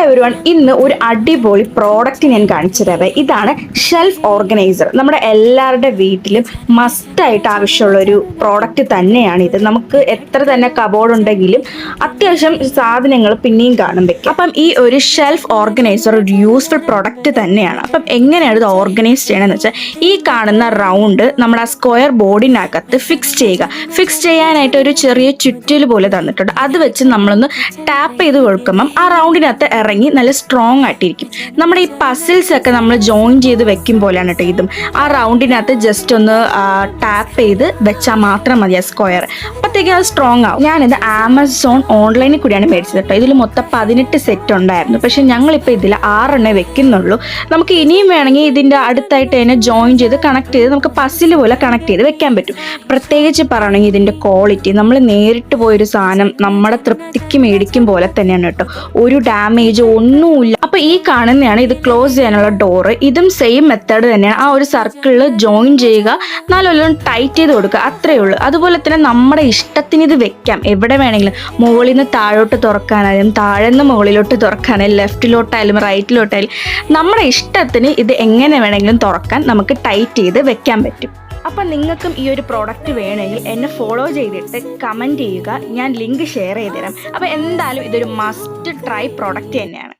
Everyone, ഇന്ന് ഒരു അടിപൊളി പ്രോഡക്റ്റ് ഞാൻ കാണിച്ചു തരാം. ഇതാണ് ഷെൽഫ് ഓർഗനൈസർ. നമ്മുടെ എല്ലാവരുടെ വീട്ടിലും മസ്റ്റായിട്ട് ആവശ്യമുള്ള ഒരു പ്രോഡക്റ്റ് തന്നെയാണ് ഇത്. നമുക്ക് എത്ര തന്നെ കബോർഡ് ഉണ്ടെങ്കിലും അത്യാവശ്യം സാധനങ്ങൾ പിന്നെയും കാണും വെക്കും. അപ്പം ഈ ഒരു ഷെൽഫ് ഓർഗനൈസർ ഒരു യൂസ്ഫുൾ പ്രോഡക്റ്റ് തന്നെയാണ്. അപ്പം എങ്ങനെയാണ് ഇത് ഓർഗനൈസ് ചെയ്യണമെന്ന് വെച്ചാൽ, ഈ കാണുന്ന റൗണ്ട് നമ്മുടെ ആ സ്ക്വയർ ബോർഡിനകത്ത് ഫിക്സ് ചെയ്യുക. ഫിക്സ് ചെയ്യാനായിട്ട് ഒരു ചെറിയ ചുറ്റൽ പോലെ തന്നിട്ടുണ്ട്. അത് വെച്ച് നമ്മളൊന്ന് ടാപ്പ് ചെയ്ത് കൊടുക്കുമ്പം ആ റൗണ്ടിനകത്ത് ഇറങ്ങി നല്ല സ്ട്രോങ് ആയിട്ടിരിക്കും. നമ്മുടെ ഈ പസിൽസ് ഒക്കെ നമ്മൾ ജോയിൻ ചെയ്ത് വെക്കും പോലെയാണ് കേട്ടോ ഇതും. ആ റൗണ്ടിനകത്ത് ജസ്റ്റ് ഒന്ന് ടാപ്പ് ചെയ്ത് വെച്ചാൽ മാത്രം മതി ആ സ്ക്വയർ, അപ്പോഴത്തേക്കും അത് സ്ട്രോങ് ആവും. ഞാനിത് ആമസോൺ ഓൺലൈനിൽ കൂടിയാണ് മേടിച്ചത് കേട്ടോ. ഇതിൽ മൊത്തം 18 സെറ്റ് ഉണ്ടായിരുന്നു. പക്ഷെ ഞങ്ങളിപ്പോൾ ഇതിൽ 6 വെക്കുന്നുള്ളൂ. നമുക്ക് ഇനിയും വേണമെങ്കിൽ ഇതിൻ്റെ അടുത്തായിട്ട് തന്നെ ജോയിൻ ചെയ്ത് കണക്ട് ചെയ്ത് നമുക്ക് പസിൽ പോലെ കണക്ട് ചെയ്ത് വെക്കാൻ പറ്റും. പ്രത്യേകിച്ച് പറയണമെങ്കിൽ ഇതിൻ്റെ ക്വാളിറ്റി, നമ്മൾ നേരിട്ട് പോയൊരു സാധനം നമ്മുടെ തൃപ്തിക്ക് മേടിക്കും പോലെ തന്നെയാണ് കേട്ടോ. ഒരു ഡാമേജ് ഒന്നുമില്ല. അപ്പോൾ ഈ കാണുന്നതാണ് ഇത് ക്ലോസ് ചെയ്യാനുള്ള ഡോറ്. ഇതും സെയിം മെത്തേഡ് തന്നെയാണ്. ആ ഒരു സർക്കിളിൽ ജോയിൻ ചെയ്യുക, നല്ലോണം ടൈറ്റ് ചെയ്ത് കൊടുക്കുക, അത്രയേ ഉള്ളൂ. അതുപോലെ തന്നെ നമ്മുടെ ഇഷ്ടത്തിന് ഇത് വെക്കാം എവിടെ വേണമെങ്കിലും. മുകളിൽ നിന്ന് താഴോട്ട് തുറക്കാനായാലും താഴെ നിന്ന് മുകളിലോട്ട് തുറക്കാനായാലും ലെഫ്റ്റിലോട്ടായാലും റൈറ്റിലോട്ടായാലും നമ്മുടെ ഇഷ്ടത്തിന് ഇത് എങ്ങനെ വേണമെങ്കിലും തുറക്കാൻ നമുക്ക് ടൈറ്റ് ചെയ്ത് വെക്കാൻ പറ്റും. അപ്പം നിങ്ങൾക്കും ഈ ഒരു പ്രോഡക്റ്റ് വേണമെങ്കിൽ എന്നെ ഫോളോ ചെയ്തിട്ട് കമൻറ്റ് ചെയ്യുക. ഞാൻ ലിങ്ക് ഷെയർ ചെയ്ത് തരാം. അപ്പോൾ എന്തായാലും ഇതൊരു മസ്റ്റ് ട്രൈ പ്രോഡക്റ്റ് തന്നെയാണ്.